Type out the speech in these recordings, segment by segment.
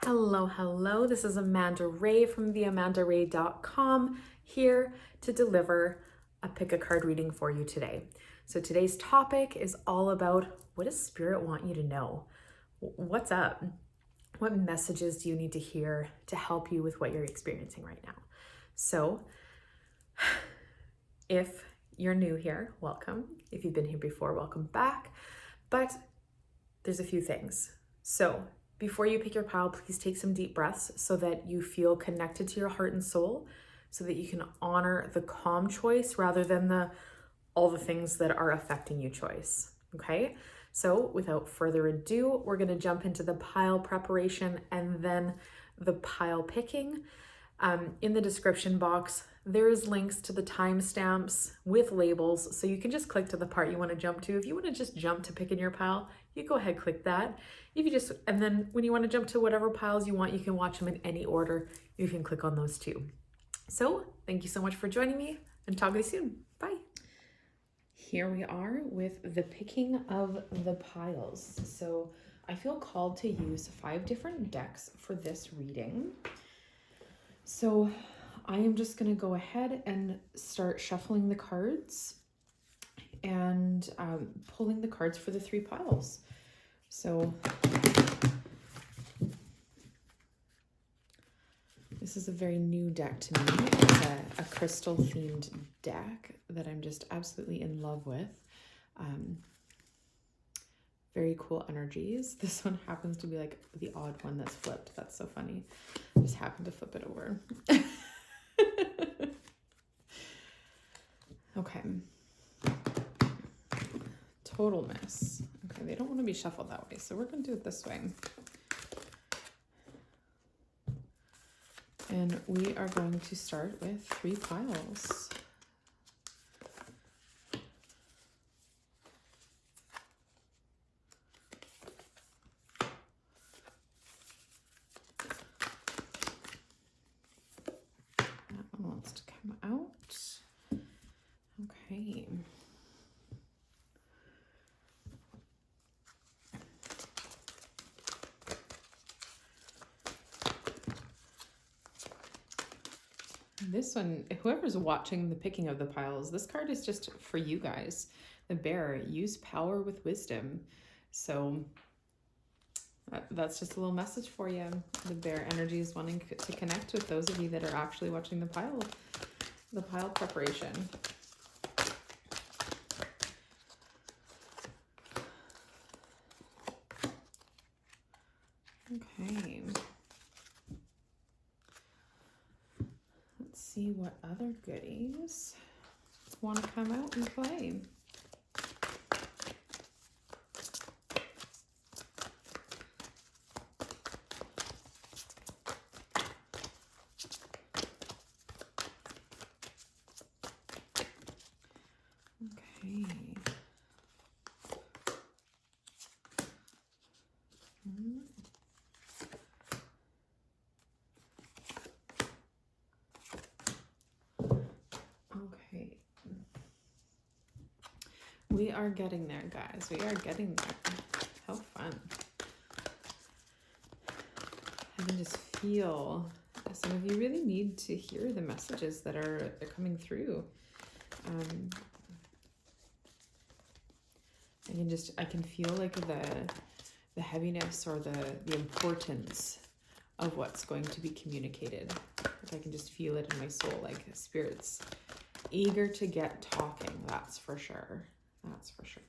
Hello, hello. This is Amanda Rae from theamandarae.com here to deliver a pick a card reading for you today. So today's topic is all about, what does Spirit want you to know? What's up? What messages do you need to hear to help you with what you're experiencing right now? So if you're new here, welcome. If you've been here before, welcome back. But there's a few things. So before you pick your pile, please take some deep breaths so that you feel connected to your heart and soul, so that you can honor the calm choice rather than all the things that are affecting you choice. Okay? So without further ado, we're going to jump into the pile preparation and then the pile picking. In the description box, there's links to the timestamps with labels, so you can just click to the part you want to jump to. If you want to just jump to pick in your pile, you go ahead, click that. And then when you want to jump to whatever piles you want, you can watch them in any order. You can click on those too. So thank you so much for joining me, and talk to you soon. Bye. Here we are with the picking of the piles. So I feel called to use 5 different decks for this reading. So I am just going to go ahead and start shuffling the cards and pulling the cards for the 3 piles. So this is a very new deck to me. It's a crystal themed deck that I'm just absolutely in love with. Very cool energies. This one happens to be like the odd one that's flipped. That's so funny. I just happened to flip it over. Okay. Total miss. Okay, they don't want to be shuffled that way, so we're going to do it this way. And we are going to start with 3 piles. That one wants to come out. Okay. This one, whoever's watching the picking of the piles, this card is just for you guys. The Bear, use power with wisdom. So that's just a little message for you. The Bear energy is wanting to connect with those of you that are actually watching the pile preparation. Okay. See what other goodies want to come out and play. Okay. Okay. We are getting there, guys. We are getting there. How fun. I can just feel some of you really need to hear the messages that are coming through. I can feel like the heaviness or the importance of what's going to be communicated. Like I can just feel it in my soul, like Spirit's eager to get talking. That's for sure. That's for sure.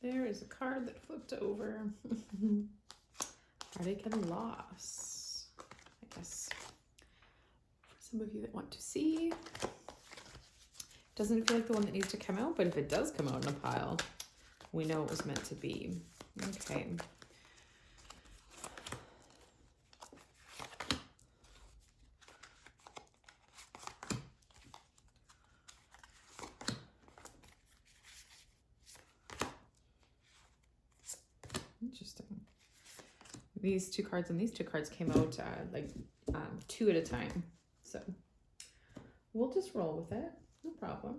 There is a card that flipped over. Heartache and loss. I guess for some of you that want to see. Doesn't feel like the one that needs to come out, but if it does come out in a pile, we know it was meant to be. Okay. Interesting. These two cards and these two cards came out two at a time. So we'll just roll with it. No problem.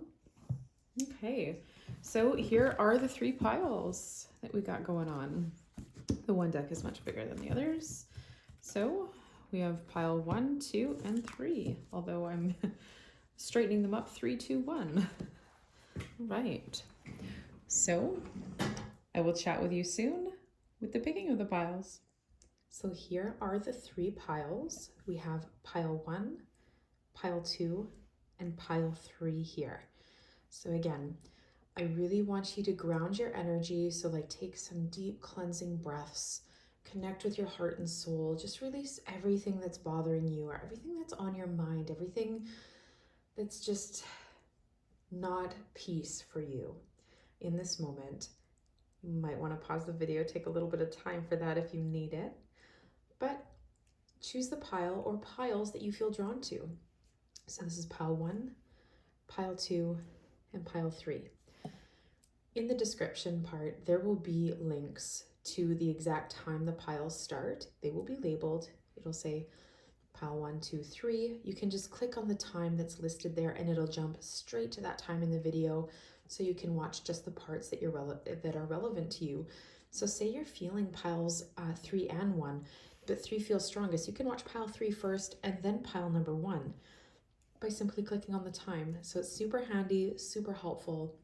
Okay. So here are the 3 piles that we got going on. The one deck is much bigger than the others. So we have pile 1, 2, and 3. Although I'm straightening them up 3, 2, 1. Right. So I will chat with you soon with the picking of the piles. So here are the 3 piles. We have pile 1, pile 2, and pile 3 here. So again, I really want you to ground your energy. So like take some deep cleansing breaths, connect with your heart and soul, just release everything that's bothering you or everything that's on your mind, everything that's just not peace for you in this moment. You might want to pause the video, take a little bit of time for that if you need it, but choose the pile or piles that you feel drawn to. So this is pile 1, pile 2, and pile 3. In the description part, there will be links to the exact time the piles start. They will be labeled. It'll say pile 1, 2, 3. You can just click on the time that's listed there and it'll jump straight to that time in the video so you can watch just the parts that that are relevant to you. So say you're feeling piles 3 and 1, but 3 feels strongest. You can watch pile 3 first and then pile number 1 by simply clicking on the time. So it's super handy, super helpful,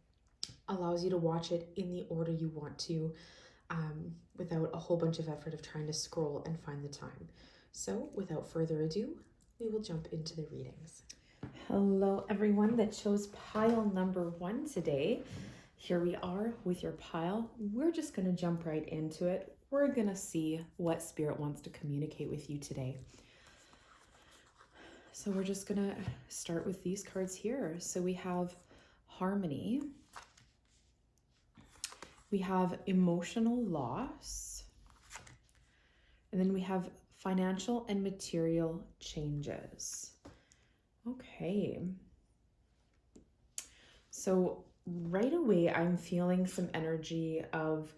allows you to watch it in the order you want to without a whole bunch of effort of trying to scroll and find the time. So without further ado, we will jump into the readings. Hello everyone that chose pile number 1 today. Here we are with your pile. We're just going to jump right into it. We're going to see what Spirit wants to communicate with you today. So we're just going to start with these cards here. So we have harmony. We have emotional loss. And then we have financial and material changes. Okay. So right away, I'm feeling some energy of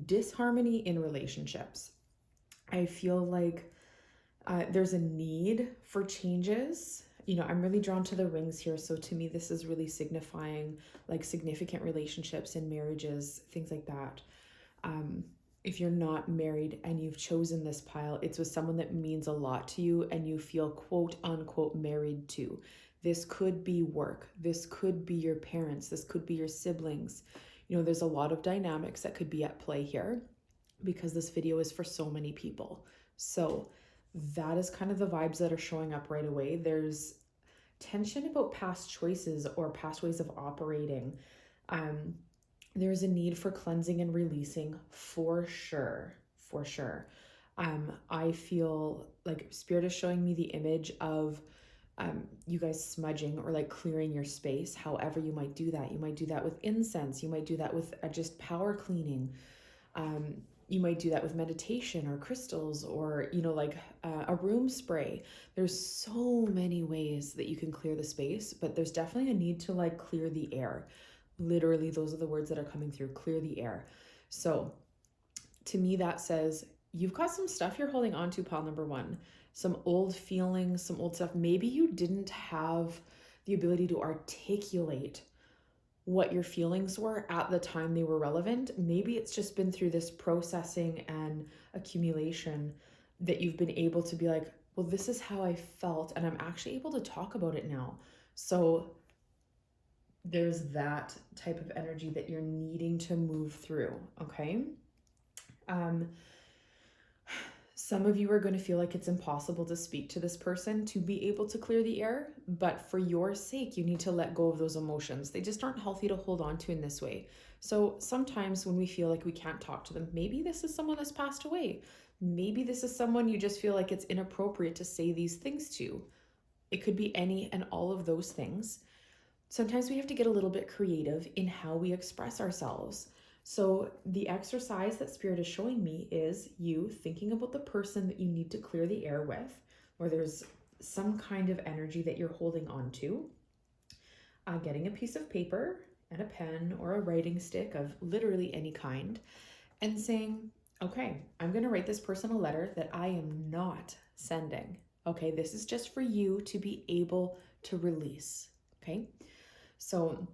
disharmony in relationships. I feel like there's a need for changes. You know, I'm really drawn to the rings here. So to me, this is really signifying like significant relationships and marriages, things like that. If you're not married and you've chosen this pile, it's with someone that means a lot to you and you feel quote unquote married to. This could be work. This could be your parents. This could be your siblings. You know, there's a lot of dynamics that could be at play here because this video is for so many people. So that is kind of the vibes that are showing up right away. There's tension about past choices or past ways of operating. There's a need for cleansing and releasing for sure. I feel like Spirit is showing me the image of you guys smudging or like clearing your space. However you might do that. You might do that with incense. You might do that with just power cleaning. You might do that with meditation or crystals or, you know, like a room spray. There's so many ways that you can clear the space, but there's definitely a need to like clear the air. Literally, those are the words that are coming through, clear the air. So to me, that says you've got some stuff you're holding on to, pile number 1, some old feelings, some old stuff. Maybe you didn't have the ability to articulate what your feelings were at the time they were relevant. Maybe it's just been through this processing and accumulation that you've been able to be like, well, this is how I felt, and I'm actually able to talk about it now. So there's that type of energy that you're needing to move through, okay? Some of you are going to feel like it's impossible to speak to this person to be able to clear the air, but for your sake, you need to let go of those emotions. They just aren't healthy to hold on to in this way. So sometimes when we feel like we can't talk to them, maybe this is someone that's passed away. Maybe this is someone you just feel like it's inappropriate to say these things to. It could be any and all of those things. sometimes we have to get a little bit creative in how we express ourselves. So the exercise that Spirit is showing me is you thinking about the person that you need to clear the air with, or there's some kind of energy that you're holding on to, getting a piece of paper and a pen or a writing stick of literally any kind, and saying, okay, I'm going to write this person a letter that I am not sending. Okay, this is just for you to be able to release. Okay, so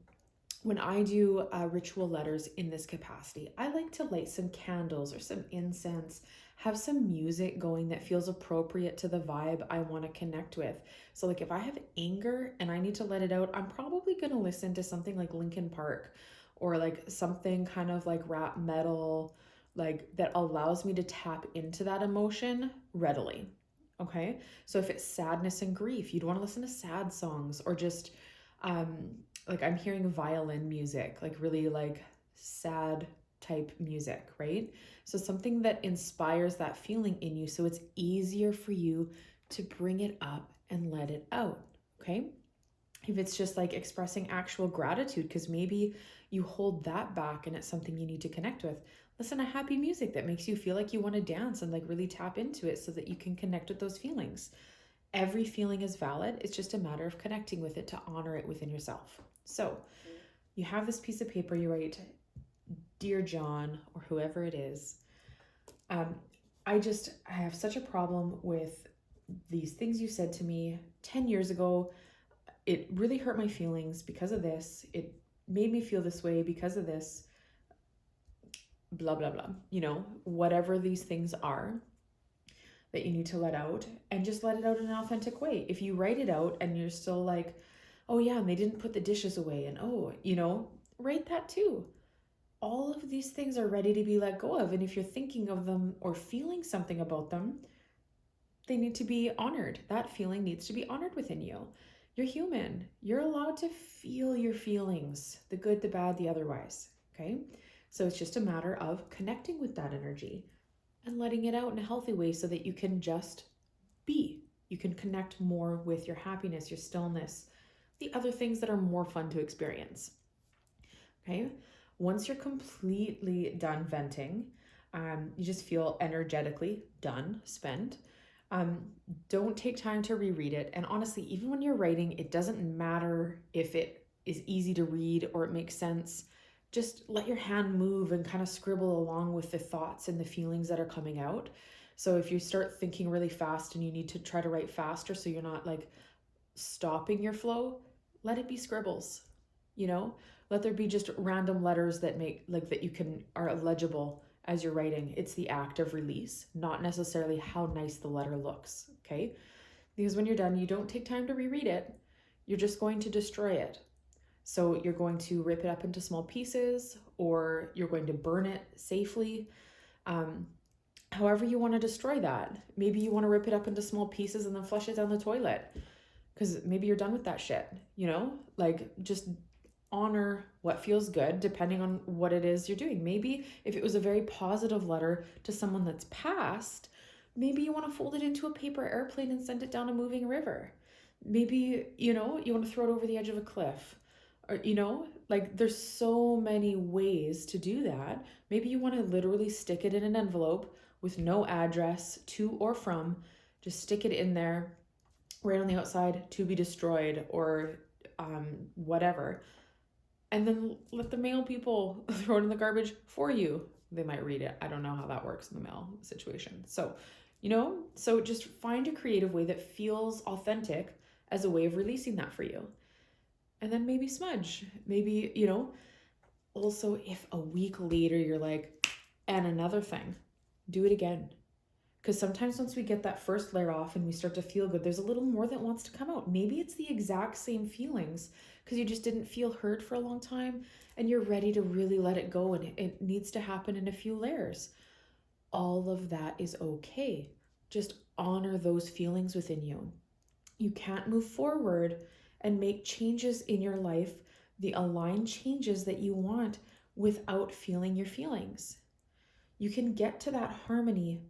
when I do ritual letters in this capacity, I like to light some candles or some incense, have some music going that feels appropriate to the vibe I want to connect with. So like if I have anger and I need to let it out, I'm probably going to listen to something like Linkin Park or like something kind of like rap metal, like that allows me to tap into that emotion readily. Okay. So if it's sadness and grief, you'd want to listen to sad songs or just, like I'm hearing violin music, like really like sad type music, right? So something that inspires that feeling in you so it's easier for you to bring it up and let it out, okay? If it's just like expressing actual gratitude, because maybe you hold that back and it's something you need to connect with, listen to happy music that makes you feel like you want to dance and like really tap into it so that you can connect with those feelings. Every feeling is valid. It's just a matter of connecting with it to honor it within yourself. So you have this piece of paper, you write, Dear John, or whoever it is. I have such a problem with these things you said to me 10 years ago. It really hurt my feelings because of this. It made me feel this way because of this, blah, blah, blah. You know, whatever these things are that you need to let out, and just let it out in an authentic way. If you write it out and you're still like, oh yeah, and they didn't put the dishes away, and oh, you know, write that too. All of these things are ready to be let go of. And if you're thinking of them or feeling something about them, they need to be honored. That feeling needs to be honored within you. You're human. You're allowed to feel your feelings, the good, the bad, the otherwise. Okay. So it's just a matter of connecting with that energy and letting it out in a healthy way so that you can just be. You can connect more with your happiness, your stillness, the other things that are more fun to experience. Okay. Once you're completely done venting, you just feel energetically done, spent. Don't take time to reread it. And honestly, even when you're writing, it doesn't matter if it is easy to read or it makes sense. Just let your hand move and kind of scribble along with the thoughts and the feelings that are coming out. So if you start thinking really fast and you need to try to write faster so you're not like stopping your flow, let it be scribbles, you know? Let there be just random letters that make like that you can are legible as you're writing. It's the act of release, not necessarily how nice the letter looks, okay? Because when you're done, you don't take time to reread it. You're just going to destroy it. So you're going to rip it up into small pieces, or you're going to burn it safely. However you want to destroy that. Maybe you want to rip it up into small pieces and then flush it down the toilet, because maybe you're done with that shit, you know? Like, just honor what feels good depending on what it is you're doing. Maybe if it was a very positive letter to someone that's passed, maybe you want to fold it into a paper airplane and send it down a moving river. Maybe, you know, you want to throw it over the edge of a cliff. Or, you know, like there's so many ways to do that. Maybe you want to literally stick it in an envelope with no address to or from. Just stick it in there, right on the outside, to be destroyed, or whatever. And then let the mail people throw it in the garbage for you. They might read it. I don't know how that works in the mail situation. So, you know, so just find a creative way that feels authentic as a way of releasing that for you. And then maybe smudge. Maybe, you know, also if a week later you're like, and another thing, do it again. Because sometimes once we get that first layer off and we start to feel good, there's a little more that wants to come out. Maybe it's the exact same feelings because you just didn't feel heard for a long time and you're ready to really let it go, and it needs to happen in a few layers. All of that is okay. Just honor those feelings within you. You can't move forward and make changes in your life, the aligned changes that you want, without feeling your feelings. You can get to that harmony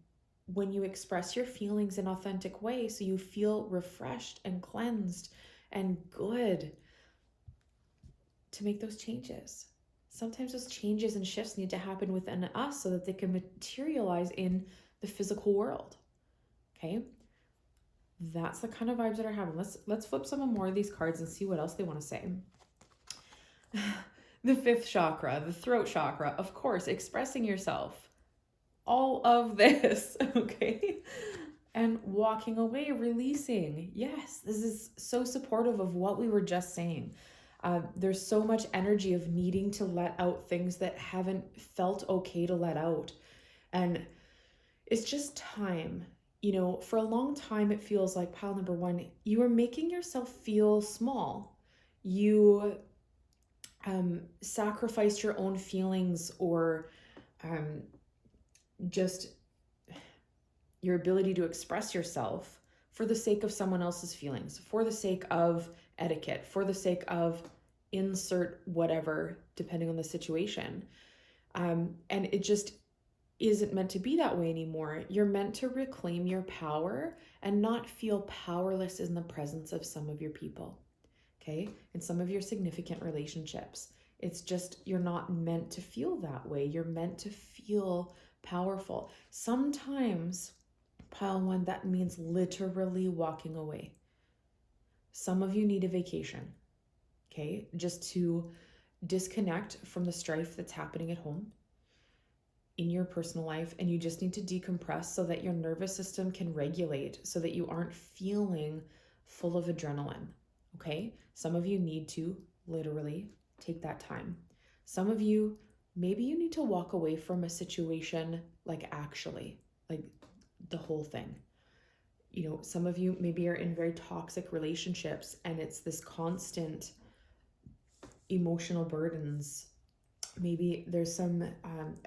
when you express your feelings in an authentic way, so you feel refreshed and cleansed and good. to make those changes. Sometimes those changes and shifts need to happen within us so that they can materialize in the physical world. Okay? That's the kind of vibes that are happening. Let's flip some more of these cards and see what else they want to say. The fifth chakra, the throat chakra, of course, expressing yourself. All of this, okay? And walking away, releasing. Yes, this is so supportive of what we were just saying. There's so much energy of needing to let out things that haven't felt okay to let out. And it's just time. You know, for a long time, it feels like, pile number one, you are making yourself feel small. You sacrificed your own feelings or just your ability to express yourself for the sake of someone else's feelings, for the sake of etiquette, for the sake of insert whatever, depending on the situation. And it just isn't meant to be that way anymore. You're meant to reclaim your power and not feel powerless in the presence of some of your people, okay? In some of your significant relationships. It's just, you're not meant to feel that way. You're meant to feel powerful. Sometimes, pile one, that means literally walking away. Some of you need a vacation, okay? Just to disconnect from the strife that's happening at home, in your personal life, and you just need to decompress so that your nervous system can regulate, so that you aren't feeling full of adrenaline, okay? Some of you need to literally take that time. Some of you, maybe you need to walk away from a situation, like actually, like the whole thing. You know, some of you maybe are in very toxic relationships and it's this constant emotional burdens. Maybe there's some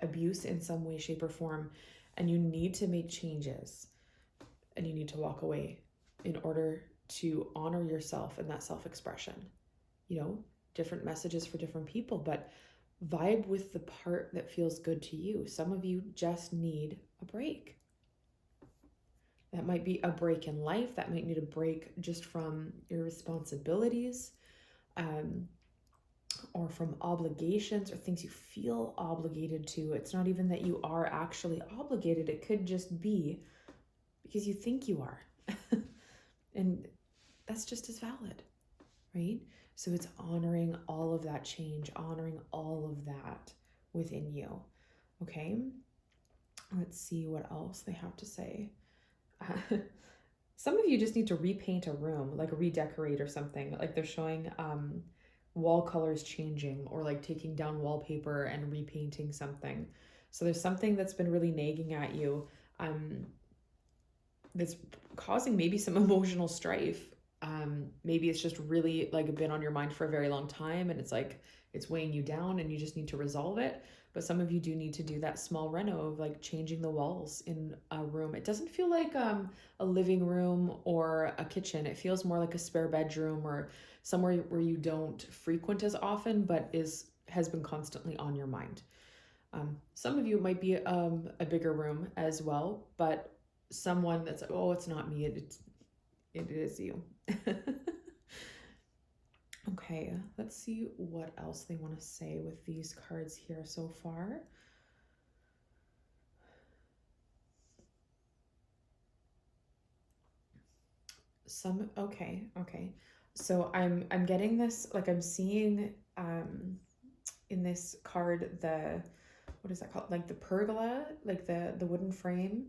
abuse in some way, shape, or form, and you need to make changes and you need to walk away in order to honor yourself and that self-expression. You know, different messages for different people, but vibe with the part that feels good to you. Some of you just need a break. That might be a break in life. That might need a break just from your responsibilities, or from obligations or things you feel obligated to. It's not even that you are actually obligated. It could just be because you think you are. And that's just as valid, right? So it's honoring all of that change, honoring all of that within you, okay? Let's see what else they have to say. Some of you just need to repaint a room, like redecorate or something. Like they're showing wall colors changing, or like taking down wallpaper and repainting something. So there's something that's been really nagging at you, that's causing maybe some emotional strife. Maybe it's just really like been on your mind for a very long time, and it's like it's weighing you down and you just need to resolve it. But some of you do need to do that small reno of like changing the walls in a room. It doesn't feel like a living room or a kitchen. It feels more like a spare bedroom or somewhere where you don't frequent as often, but has been constantly on your mind. Some of you might be a bigger room as well, but someone that's like, oh, it's not me, it is you. Okay, let's see what else they want to say with these cards here so far. Okay. So I'm getting this, like I'm seeing in this card what is that called? Like the pergola, like the wooden frame,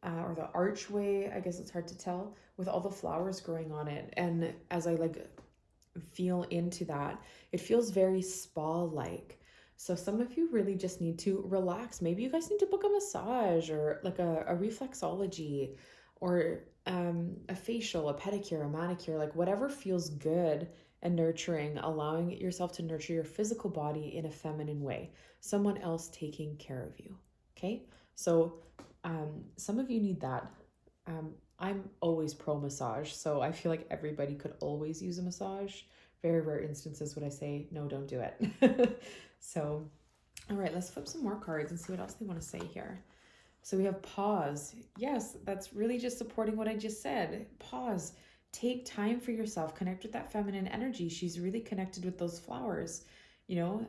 or the archway, I guess it's hard to tell, with all the flowers growing on it. And as I like feel into that, it feels very spa-like. So some of you really just need to relax. Maybe you guys need to book a massage or like a reflexology, or a facial, a pedicure, a manicure, like whatever feels good and nurturing, allowing yourself to nurture your physical body in a feminine way, someone else taking care of you. Okay, so some of you need that. I'm always pro massage, so I feel like everybody could always use a massage. Very rare instances would I say, no, don't do it. So, all right, let's flip some more cards and see what else they want to say here. So we have pause. Yes, that's really just supporting what I just said. Pause. Take time for yourself, connect with that feminine energy. She's really connected with those flowers, you know,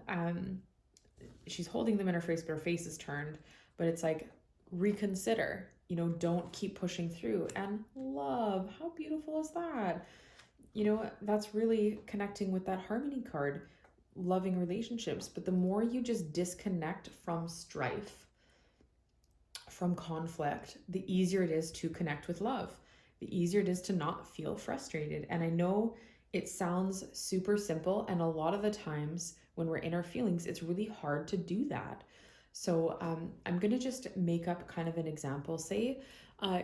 she's holding them in her face, but her face is turned, but it's like, reconsider, you know, don't keep pushing through. And love, how beautiful is that? You know, that's really connecting with that harmony card, loving relationships. But the more you just disconnect from strife, from conflict, the easier it is to connect with love, the easier it is to not feel frustrated. And I know it sounds super simple, and a lot of the times when we're in our feelings, it's really hard to do that. So I'm going to just make up kind of an example. Say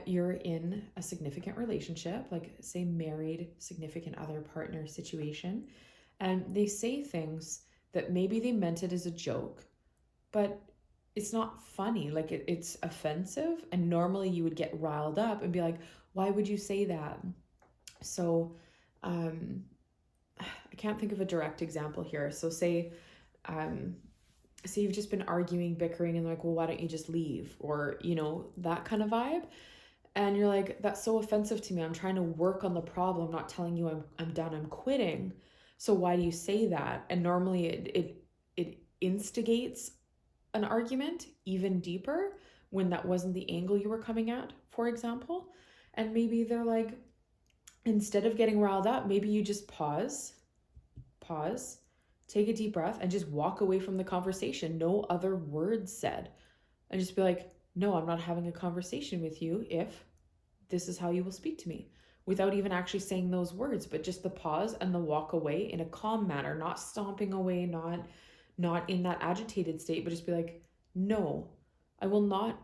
you're in a significant relationship, like say married, significant other, partner situation, and they say things that maybe they meant it as a joke, but it's not funny. Like it's offensive, and normally you would get riled up and be like, why would you say that? So I can't think of a direct example here. So say you've just been arguing, bickering, and they're like, well, why don't you just leave? Or, you know, that kind of vibe. And you're like, that's so offensive to me. I'm trying to work on the problem, not telling you I'm done, I'm quitting. So why do you say that? And normally it instigates an argument even deeper when that wasn't the angle you were coming at, for example. And maybe they're like, instead of getting riled up, maybe you just pause, take a deep breath, and just walk away from the conversation. No other words said. And just be like, no, I'm not having a conversation with you if this is how you will speak to me. Without even actually saying those words, but just the pause and the walk away in a calm manner, not stomping away, not in that agitated state, but just be like, no, I will not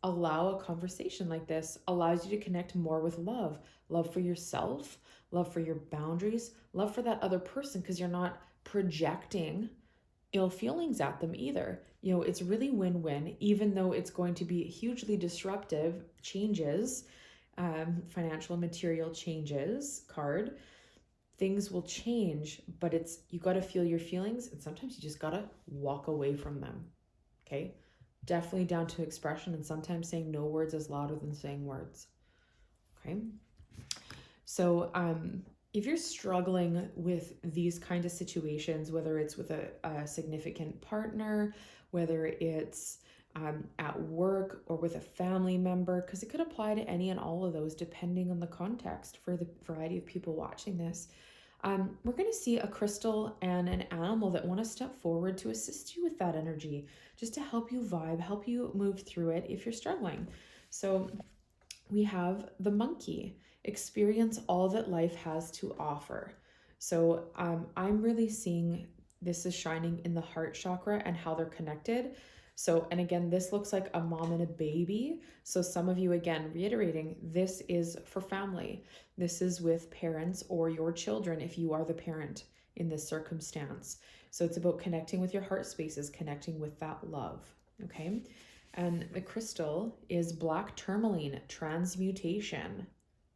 allow a conversation like this. Allows you to connect more with love for yourself, love for your boundaries, love for that other person, because you're not projecting ill feelings at them either. You know, it's really win-win, even though it's going to be hugely disruptive changes, financial and material changes card. Things will change, but you got to feel your feelings, and sometimes you just got to walk away from them. Okay? Definitely down to expression, and sometimes saying no words is louder than saying words. Okay? So, if you're struggling with these kind of situations, whether it's with a significant partner, whether it's at work or with a family member, because it could apply to any and all of those depending on the context for the variety of people watching this, we're going to see a crystal and an animal that want to step forward to assist you with that energy, just to help you vibe, help you move through it if you're struggling. So we have the monkey. Experience all that life has to offer. So I'm really seeing this is shining in the heart chakra and how they're connected. So, and again, this looks like a mom and a baby. So some of you, again, reiterating, this is for family. This is with parents or your children if you are the parent in this circumstance. So it's about connecting with your heart spaces, connecting with that love, okay? And the crystal is black tourmaline, transmutation.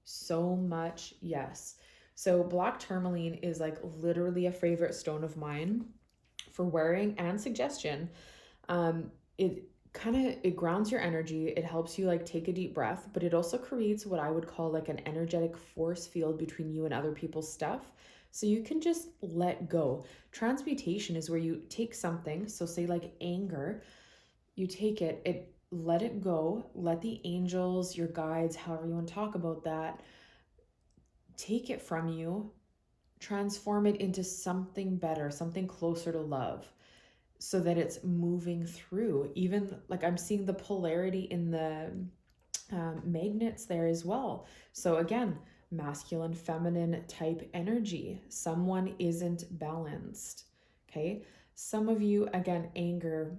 So much, yes. So black tourmaline is like literally a favorite stone of mine for wearing and suggestion. It grounds your energy. It helps you like take a deep breath, but it also creates what I would call like an energetic force field between you and other people's stuff. So you can just let go. Transmutation is where you take something, so say like anger, you take it, let it go, let the angels, your guides, however you want to talk about that, take it from you, transform it into something better, something closer to love, so that it's moving through. Even like I'm seeing the polarity in the magnets there as well. So again, masculine, feminine type energy. Someone isn't balanced, okay? Some of you, again, anger.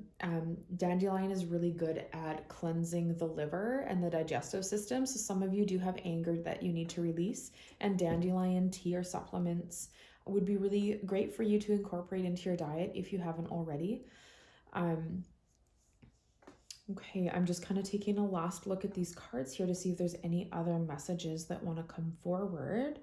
Dandelion is really good at cleansing the liver and the digestive system. So some of you do have anger that you need to release, and dandelion tea or supplements would be really great for you to incorporate into your diet if you haven't already. Okay, I'm just kind of taking a last look at these cards here to see if there's any other messages that want to come forward.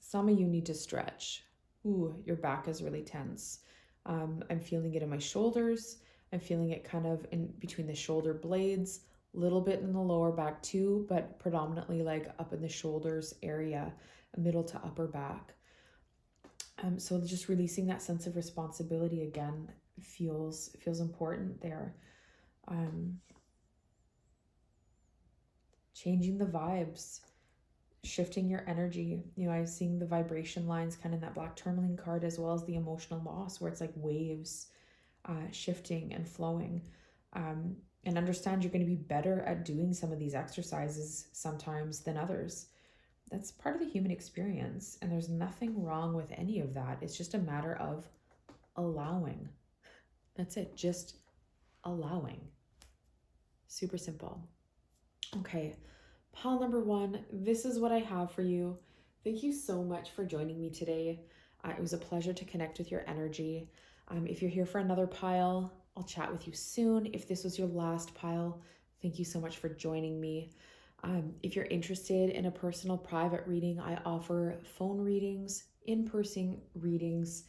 Some of you need to stretch. Ooh, your back is really tense. I'm feeling it in my shoulders. I'm feeling it kind of in between the shoulder blades, a little bit in the lower back too, but predominantly like up in the shoulders area, middle to upper back. So just releasing that sense of responsibility again feels important there. Changing the vibes, shifting your energy. I'm seeing the vibration lines kind of in that black tourmaline card, as well as the emotional loss, where it's like waves shifting and flowing. And understand you're going to be better at doing some of these exercises sometimes than others. That's part of the human experience, and there's nothing wrong with any of that. It's just a matter of allowing. That's it, just allowing. Super simple. Okay, pile number 1, this is what I have for you. Thank you so much for joining me today. It was a pleasure to connect with your energy. If you're here for another pile, I'll chat with you soon. If this was your last pile, thank you so much for joining me. If you're interested in a personal private reading, I offer phone readings, in-person readings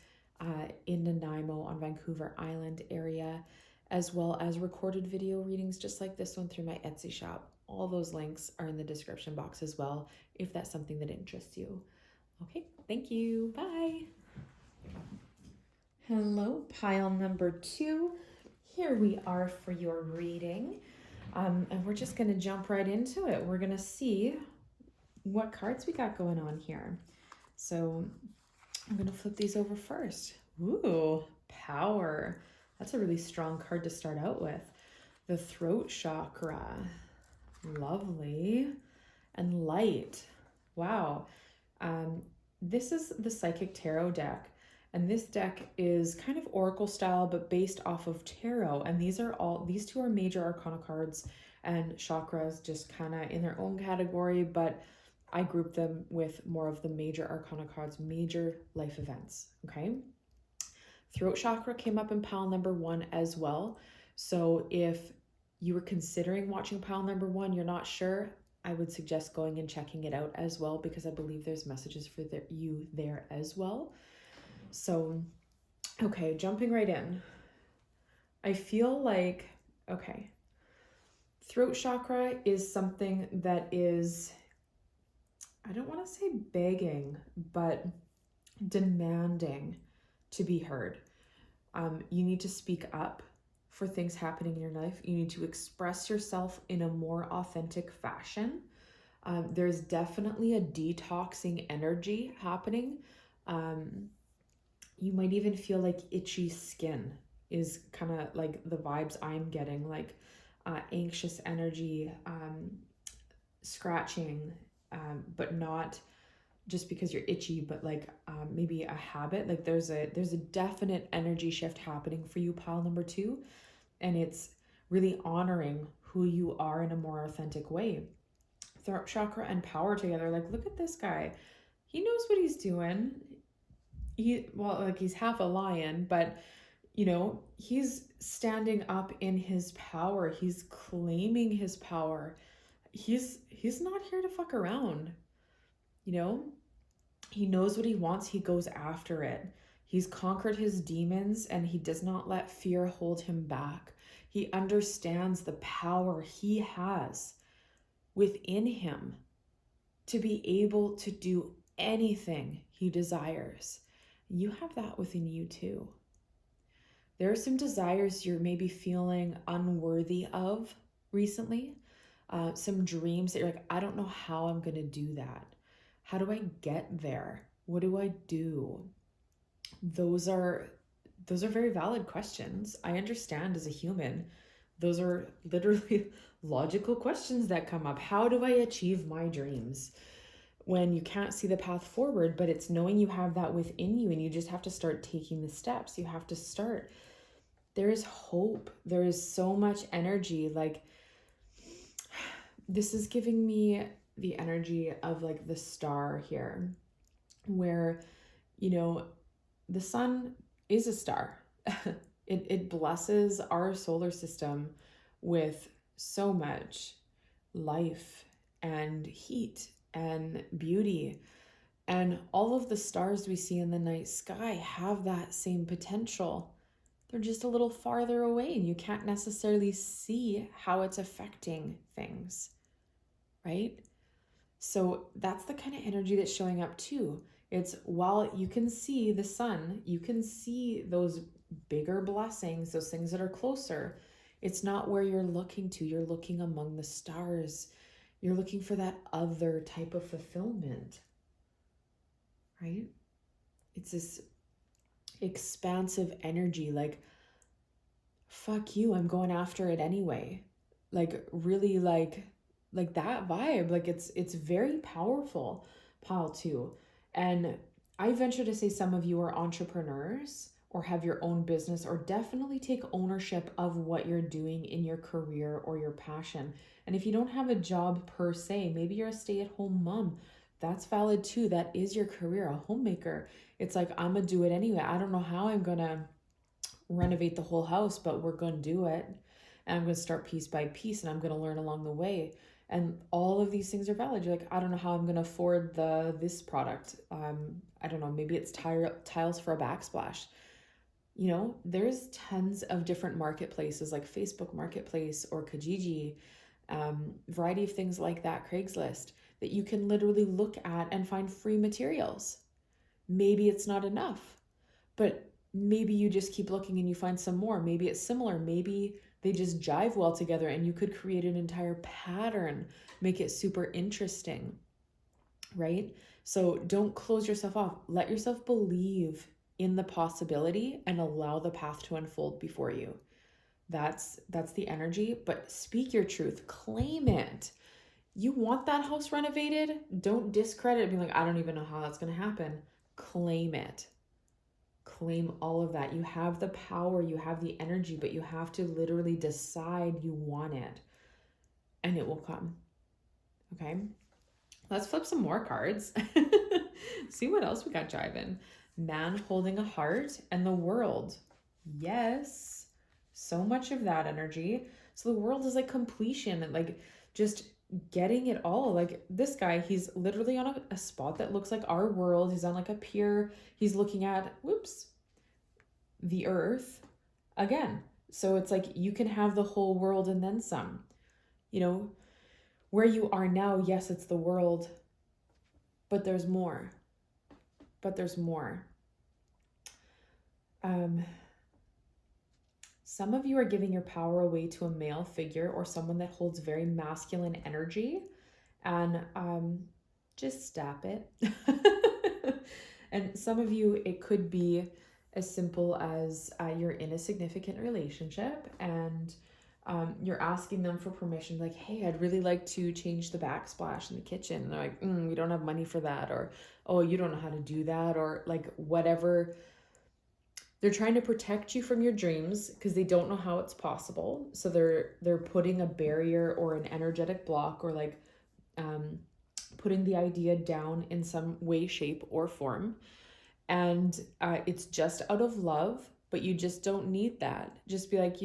in Nanaimo on Vancouver Island area, as well as recorded video readings just like this one through my Etsy shop. All those links are in the description box as well, if that's something that interests you. Okay, thank you. Bye. Hello, pile number 2. Here we are for your reading. And we're just going to jump right into it. We're going to see what cards we got going on here. So I'm going to flip these over first. Ooh, power. That's a really strong card to start out with. The throat chakra. Lovely. And light. Two This is the Psychic Tarot deck. And this deck is kind of oracle style, but based off of tarot. And these two are major arcana cards, and chakras just kind of in their own category, but I group them with more of the major arcana cards, major life events. Okay. Throat chakra came up in pile number 1 as well. So if you were considering watching pile number 1, you're not sure, I would suggest going and checking it out as well, because I believe there's messages for you there as well. So, okay, jumping right in. I feel like, okay, throat chakra is something that is, I don't want to say begging, but demanding to be heard. You need to speak up for things happening in your life. You need to express yourself in a more authentic fashion. There's definitely a detoxing energy happening. You might even feel like itchy skin is kind of like the vibes I'm getting, like anxious energy, scratching, but not just because you're itchy, but like maybe a habit. Like there's a definite energy shift happening for you, pile number 2, and it's really honoring who you are in a more authentic way. Throat chakra and power together. Like, look at this guy. He knows what he's doing. He's half a lion, but he's standing up in his power. He's claiming his power. He's not here to fuck around. He knows what he wants. He goes after it. He's conquered his demons, and he does not let fear hold him back. He understands the power he has within him to be able to do anything he desires. You have that within you too. There are some desires you're maybe feeling unworthy of recently. Some dreams that you're like, I don't know how I'm going to do that. How do I get there? What do I do? Those are very valid questions. I understand as a human, those are literally logical questions that come up. How do I achieve my dreams? When you can't see the path forward, but it's knowing you have that within you, and you just have to start taking the steps. You have to start. There is hope. There is so much energy. Like, this is giving me the energy of like the star here, where, the sun is a star. It blesses our solar system with so much life and heat and beauty, and all of the stars we see in the night sky have that same potential they're just a little farther away and you can't necessarily see how it's affecting things, right? So that's the kind of energy that's showing up too. It's while you can see the sun, you can see those bigger blessings, those things that are closer. It's not where you're looking to. You're looking among the stars. You're looking for that other type of fulfillment, right? It's this expansive energy, like, fuck you, I'm going after it anyway. Like, really, like that vibe. Like, it's very powerful, pile too. And I venture to say some of you are entrepreneurs or have your own business, or definitely take ownership of what you're doing in your career or your passion. And if you don't have a job per se, maybe you're a stay-at-home mom, that's valid too. That is your career, a homemaker. It's like, I'm gonna do it anyway. I don't know how I'm gonna renovate the whole house, but we're gonna do it. And I'm gonna start piece by piece, and I'm gonna learn along the way. And all of these things are valid. You're like, I don't know how I'm gonna afford this product. I don't know, maybe it's tiles for a backsplash. You know, there's tons of different marketplaces like Facebook Marketplace or Kijiji, variety of things like that, Craigslist, that you can literally look at and find free materials. Maybe it's not enough, but maybe you just keep looking and you find some more. Maybe it's similar. Maybe they just jive well together and you could create an entire pattern, make it super interesting, right? So don't close yourself off. Let yourself believe in the possibility and allow the path to unfold before you. That's the energy, but speak your truth, claim it. You want that house renovated? Don't discredit it, be like, I don't even know how that's going to happen. Claim it. Claim all of that. You have the power, you have the energy, but you have to literally decide you want it, and it will come. Okay, let's flip some more cards. See what else we got driving. Man holding a heart and the world. Yes, so much of that energy. So the world is like completion and like just getting it all. Like this guy, he's literally on a spot that looks like our world. He's on like a pier. He's looking at, the earth again. So it's like you can have the whole world and then some. You know, where you are now, yes, it's the world, but there's more. Some of you are giving your power away to a male figure or someone that holds very masculine energy, and just stop it. And some of you, it could be as simple as you're in a significant relationship and you're asking them for permission, like, hey, I'd really like to change the backsplash in the kitchen. And they're like, we don't have money for that, or, oh, you don't know how to do that, or like whatever. They're trying to protect you from your dreams because they don't know how it's possible. So they're putting a barrier or an energetic block, or like putting the idea down in some way, shape, or form. And it's just out of love, but you just don't need that. Just be like,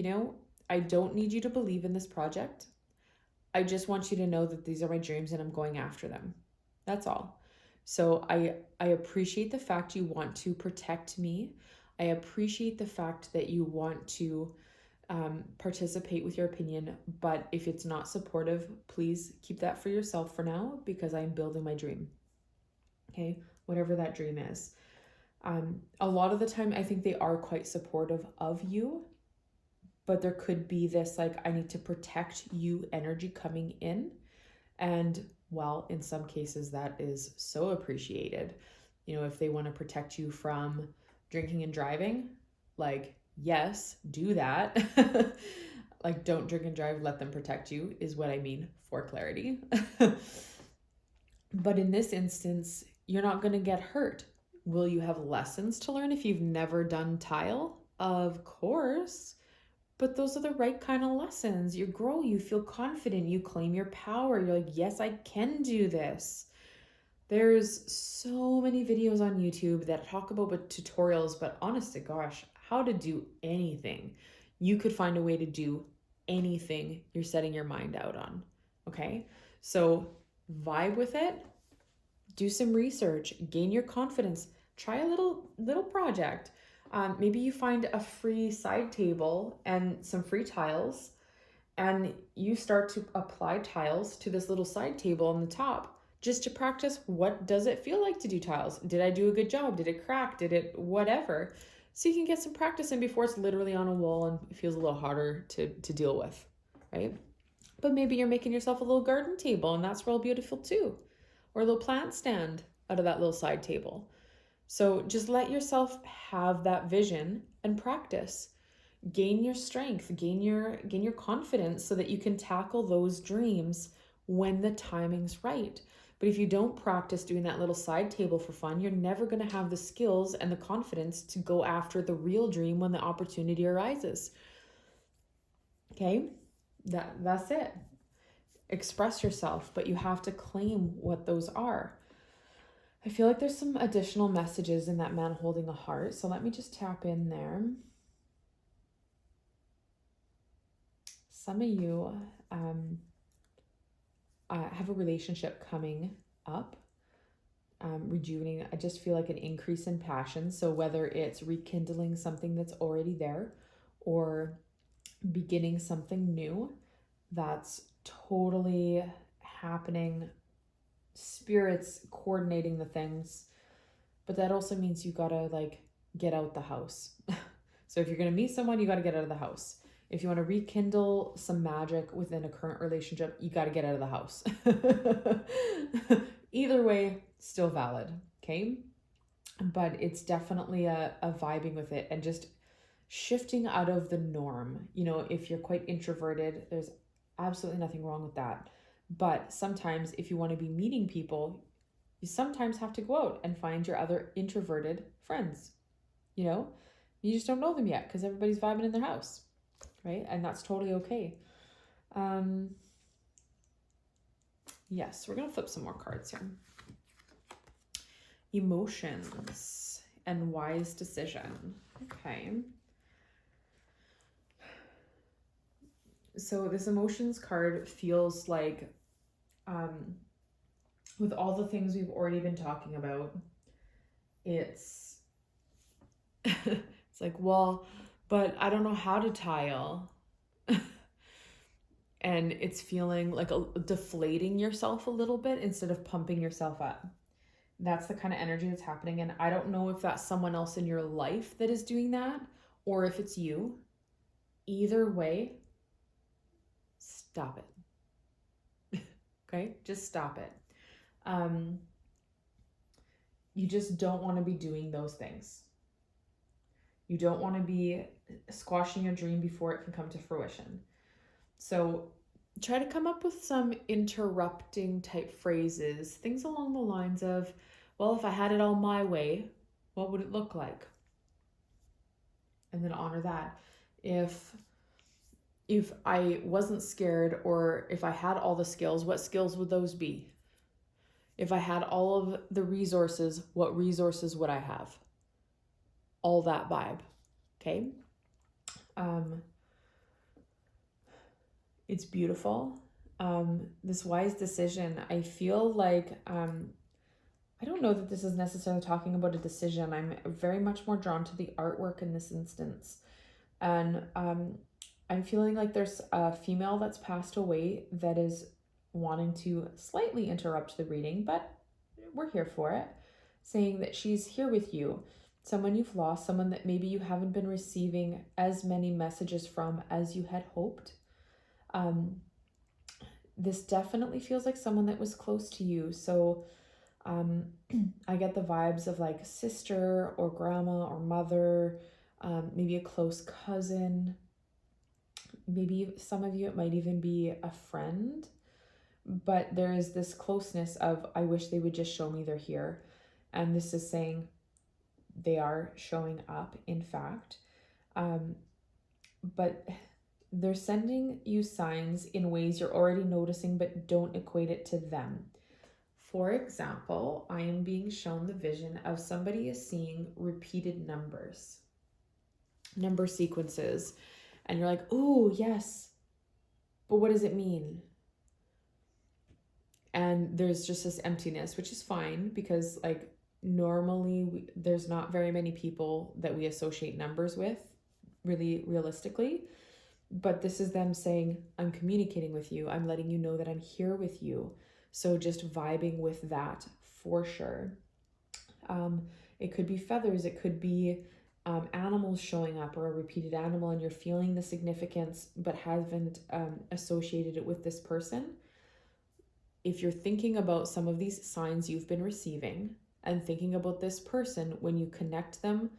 I don't need you to believe in this project. I just want you to know that these are my dreams and I'm going after them. That's all. So I appreciate the fact you want to protect me. I appreciate the fact that you want to participate with your opinion, but if it's not supportive, please keep that for yourself for now, because I'm building my dream. Okay, whatever that dream is. A lot of the time, I think they are quite supportive of you, but there could be this, like, I need to protect you energy coming in. And well, in some cases that is so appreciated. If they want to protect you from drinking and driving, like, yes, do that. Like, don't drink and drive, let them protect you, is what I mean, for clarity. But in this instance, you're not going to get hurt. Will you have lessons to learn if you've never done tile? Of course. But those are the right kind of lessons. You grow, you feel confident, you claim your power. You're like, yes, I can do this. There's so many videos on YouTube that talk about tutorials, but honest to gosh, how to do anything. You could find a way to do anything you're setting your mind out on. Okay? So vibe with it. Do some research, gain your confidence, try a little project. Maybe you find a free side table and some free tiles, and you start to apply tiles to this little side table on the top just to practice, what does it feel like to do tiles? Did I do a good job? Did it crack? Did it whatever? So you can get some practice in before it's literally on a wall and it feels a little harder to deal with, right? But maybe you're making yourself a little garden table, and that's real beautiful too. Or a little plant stand out of that little side table. So just let yourself have that vision and practice. Gain your strength, gain your confidence so that you can tackle those dreams when the timing's right. But if you don't practice doing that little side table for fun, you're never going to have the skills and the confidence to go after the real dream when the opportunity arises. Okay? That's it. Express yourself, but you have to claim what those are. I feel like there's some additional messages in that man holding a heart, so let me just tap in there. Some of you have a relationship coming up, rejuvenating. I just feel like an increase in passion. So whether it's rekindling something that's already there or beginning something new, that's totally happening. Spirit's coordinating the things, but that also means you gotta get out the house. So if you're gonna meet someone, you gotta get out of the house. If you want to rekindle some magic within a current relationship, you got to get out of the house. Either way, still valid, okay? But it's definitely a vibing with it and just shifting out of the norm. You know, if you're quite introverted, there's absolutely nothing wrong with that. But sometimes if you want to be meeting people, you sometimes have to go out and find your other introverted friends. You know, you just don't know them yet because everybody's vibing in their house. Right? And that's totally okay. Yes, we're going to flip some more cards here. Emotions and wise decision. Okay. So this emotions card feels like, with all the things we've already been talking about, it's like, well, but I don't know how to tile. And it's feeling like deflating yourself a little bit instead of pumping yourself up. That's the kind of energy that's happening. And I don't know if that's someone else in your life that is doing that or if it's you. Either way, stop it. Okay? Just stop it. You just don't want to be doing those things. You don't want to be squashing your dream before it can come to fruition. So try to come up with some interrupting type phrases, things along the lines of, well, if I had it all my way, what would it look like? And then honor that. If I wasn't scared, or if I had all the skills, what skills would those be? If I had all of the resources, what resources would I have? All that vibe. Okay? It's beautiful. This wise decision, I feel like, I don't know that this is necessarily talking about a decision. I'm very much more drawn to the artwork in this instance. And I'm feeling like there's a female that's passed away that is wanting to slightly interrupt the reading, but we're here for it, saying that she's here with you. Someone you've lost, someone that maybe you haven't been receiving as many messages from as you had hoped. This definitely feels like someone that was close to you. So I get the vibes of like sister or grandma or mother, maybe a close cousin. Maybe some of you, it might even be a friend. But there is this closeness of, I wish they would just show me they're here. And this is saying they are showing up, in fact. But they're sending you signs in ways you're already noticing, but don't equate it to them. For example, I am being shown the vision of somebody is seeing repeated numbers, number sequences. And you're like, oh, yes. But what does it mean? And there's just this emptiness, which is fine because like normally there's not very many people that we associate numbers with, really realistically. But this is them saying, I'm communicating with you. I'm letting you know that I'm here with you. So just vibing with that for sure. It could be feathers. It could be animals showing up, or a repeated animal, and you're feeling the significance but haven't associated it with this person. If you're thinking about some of these signs you've been receiving and thinking about this person, when you connect them,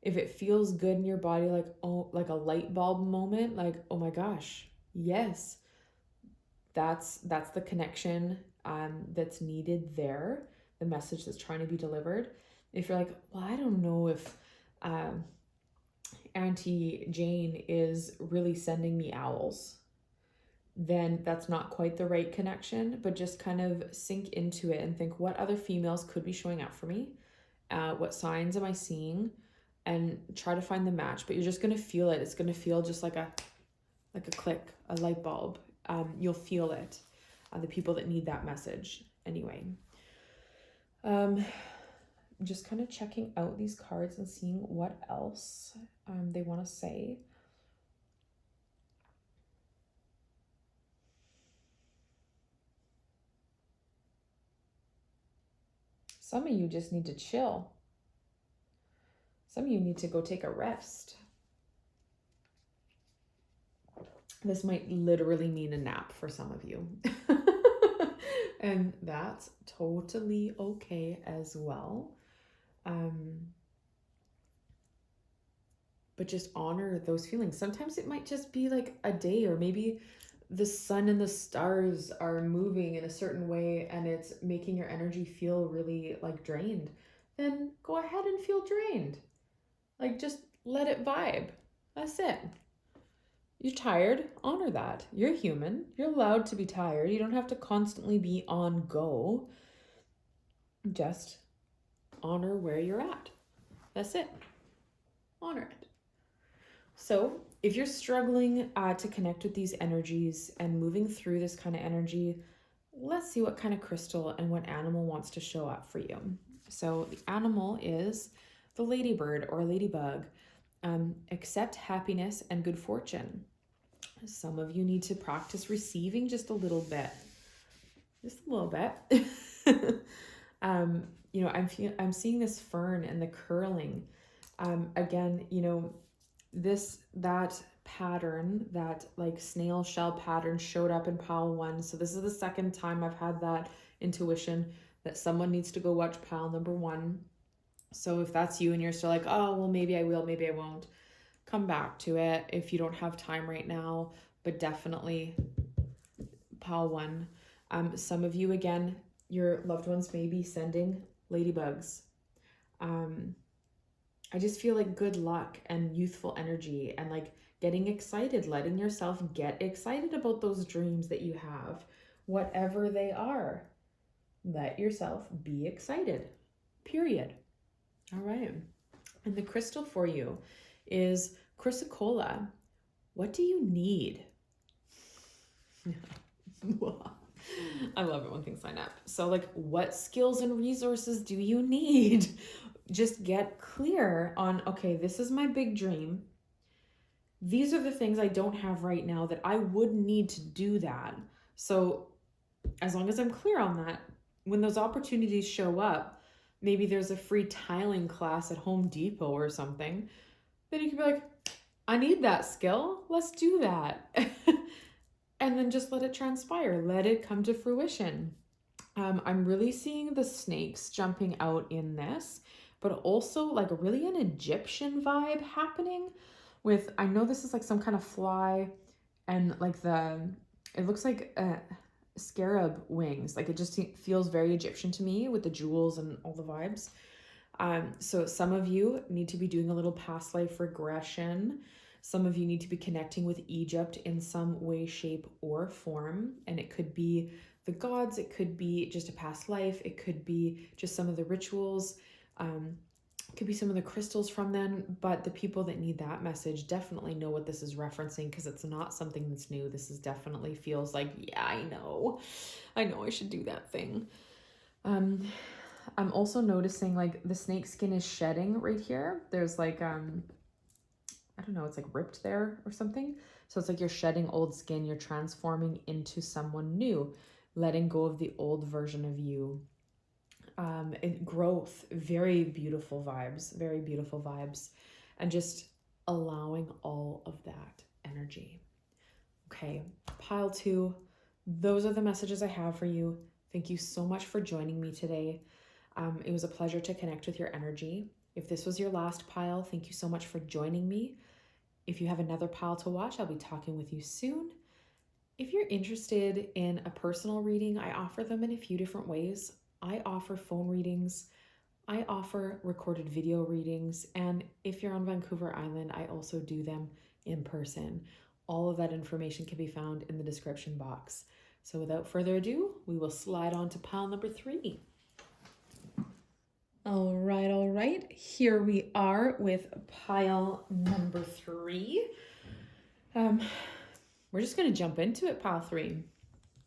if it feels good in your body, like, oh, like a light bulb moment, like, oh my gosh, yes, that's the connection that's needed there, the message that's trying to be delivered. If you're like, well, I don't know if Auntie Jane is really sending me owls, then that's not quite the right connection. But just kind of sink into it and think, what other females could be showing up for me? What signs am I seeing? And try to find the match. But you're just going to feel it. It's going to feel just like a click, a light bulb. You'll feel it. The people that need that message. Anyway, just kind of checking out these cards and seeing what else they want to say. Some of you just need to chill. Some of you need to go take a rest. This might literally mean a nap for some of you. And that's totally okay as well. But just honor those feelings. Sometimes it might just be like a day, or maybe the sun and the stars are moving in a certain way and it's making your energy feel really like drained. Then go ahead and feel drained. Like, just let it vibe. That's it. You're tired, honor that. You're human. You're allowed to be tired. You don't have to constantly be on go. Just honor where you're at. That's it. Honor it. So if you're struggling to connect with these energies and moving through this kind of energy, let's see what kind of crystal and what animal wants to show up for you. So the animal is the ladybird or ladybug. Accept happiness and good fortune. Some of you need to practice receiving just a little bit. Just a little bit. I'm seeing this fern and the curling. Again, that pattern, that like snail shell pattern showed up in pile 1. So this is the second time I've had that intuition that someone needs to go watch pile number 1. So if that's you and you're still like, oh, well, maybe I will, maybe I won't, come back to it if you don't have time right now, but definitely pile 1. Some of you, again, your loved ones may be sending ladybugs. I just feel like good luck and youthful energy and like getting excited, letting yourself get excited about those dreams that you have, whatever they are. Let yourself be excited, period. All right. And the crystal for you is chrysocolla. What do you need? I love it when things line up. So like, what skills and resources do you need? Just get clear on, okay, this is my big dream. These are the things I don't have right now that I would need to do that. So as long as I'm clear on that, when those opportunities show up, maybe there's a free tiling class at Home Depot or something, then you can be like, I need that skill. Let's do that. And then just let it transpire. Let it come to fruition. I'm really seeing the snakes jumping out in this, but also like really an Egyptian vibe happening with, I know this is like some kind of fly and like it looks like scarab wings. Like it just feels very Egyptian to me with the jewels and all the vibes. So some of you need to be doing a little past life regression. Some of you need to be connecting with Egypt in some way, shape, or form. And it could be the gods, it could be just a past life, it could be just some of the rituals, it could be some of the crystals from them. But the people that need that message definitely know what this is referencing, because it's not something that's new. This is definitely feels like, yeah, I know I should do that thing. I'm also noticing like the snake skin is shedding right here. There's like, I don't know, it's like ripped there or something. So it's like you're shedding old skin, you're transforming into someone new, letting go of the old version of you. Growth, very beautiful vibes, and just allowing all of that energy. Okay, pile 2, those are the messages I have for you. Thank you so much for joining me today. It was a pleasure to connect with your energy. If this was your last pile, thank you so much for joining me. If you have another pile to watch, I'll be talking with you soon. If you're interested in a personal reading, I offer them in a few different ways. I offer phone readings, I offer recorded video readings, and if you're on Vancouver Island, I also do them in person. All of that information can be found in the description box. So without further ado, we will slide on to pile number 3. All right. Here we are with pile number 3. We're just going to jump into it, pile 3.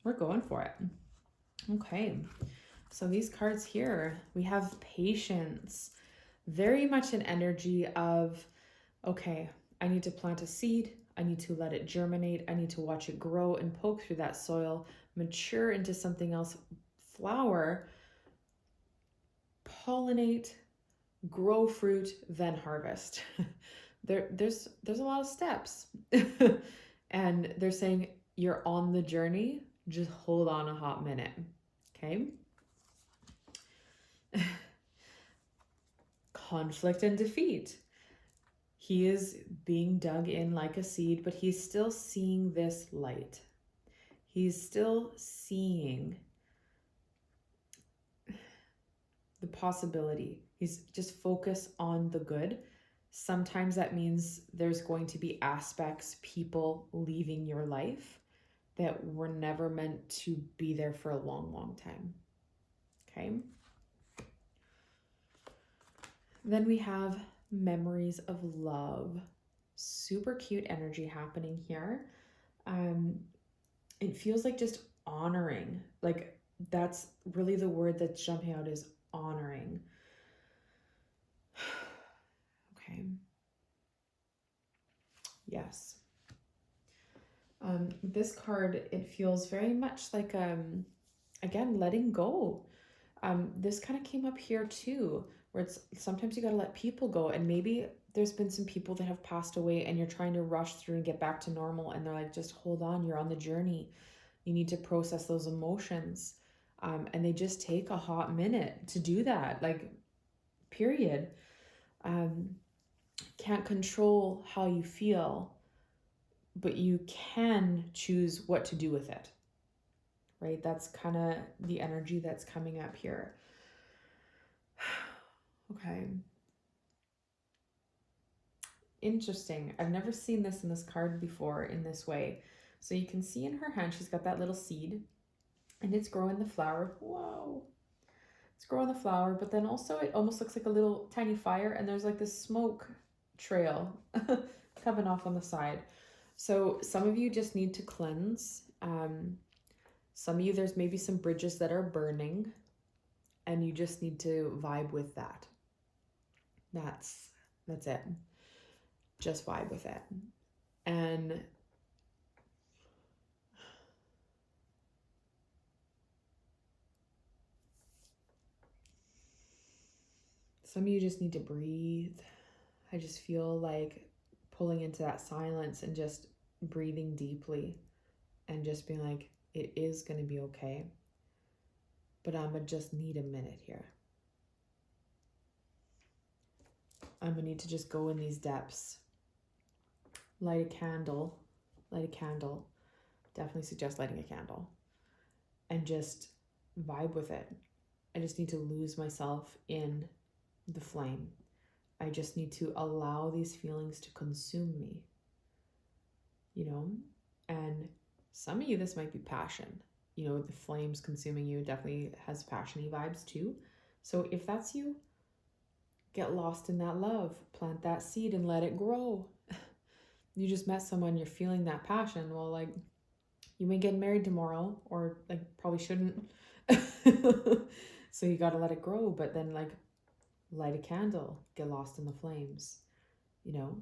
We're going for it. Okay. So these cards here, we have patience. Very much an energy of, okay, I need to plant a seed. I need to let it germinate. I need to watch it grow and poke through that soil, mature into something else, flower, pollinate, grow fruit, then harvest. There's a lot of steps. And they're saying you're on the journey. Just hold on a hot minute. Okay. Conflict and defeat. He is being dug in like a seed, but he's still seeing this light. He's still seeing the possibility. He's just focused on the good. Sometimes that means there's going to be aspects, people leaving your life that were never meant to be there for a long, long time. Okay. Then we have memories of love. Super cute energy happening here. It feels like just honoring. Like that's really the word that's jumping out, is honoring. Okay. Yes. This card, it feels very much like, again, letting go. This kind of came up here too, where it's sometimes you got to let people go, and maybe there's been some people that have passed away and you're trying to rush through and get back to normal, and they're like, just hold on, you're on the journey. You need to process those emotions. And they just take a hot minute to do that, like, period. Can't control how you feel, but you can choose what to do with it, right? That's kind of the energy that's coming up here. Okay. Interesting. I've never seen this in this card before in this way. So you can see in her hand, she's got that little seed and it's growing the flower. Whoa. It's growing the flower, but then also it almost looks like a little tiny fire, and there's like this smoke trail coming off on the side. So some of you just need to cleanse. Some of you, there's maybe some bridges that are burning, and you just need to vibe with that. That's it. Just vibe with it. And some of you just need to breathe. I just feel like pulling into that silence and just breathing deeply and just being like, it is going to be okay, but I'm going to just need a minute here. I'm going to need to just go in these depths. Light a candle. Definitely suggest lighting a candle and just vibe with it. I just need to lose myself in the flame. I just need to allow these feelings to consume me, and some of you, this might be passion, the flames consuming you definitely has passion-y vibes too. So if that's you, get lost in that love, plant that seed and let it grow. You just met someone, you're feeling that passion. Well, like, you may get married tomorrow, or like probably shouldn't. So you got to let it grow, but then like light a candle, get lost in the flames, you know?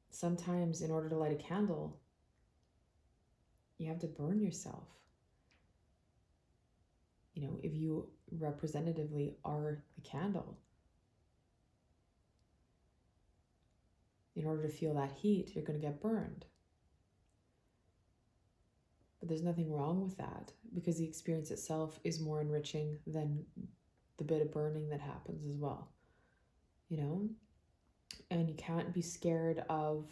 Sometimes in order to light a candle, you have to burn yourself. You know, if you representatively are the candle, in order to feel that heat, you're going to get burned. But there's nothing wrong with that, because the experience itself is more enriching than the bit of burning that happens as well, you know? And you can't be scared of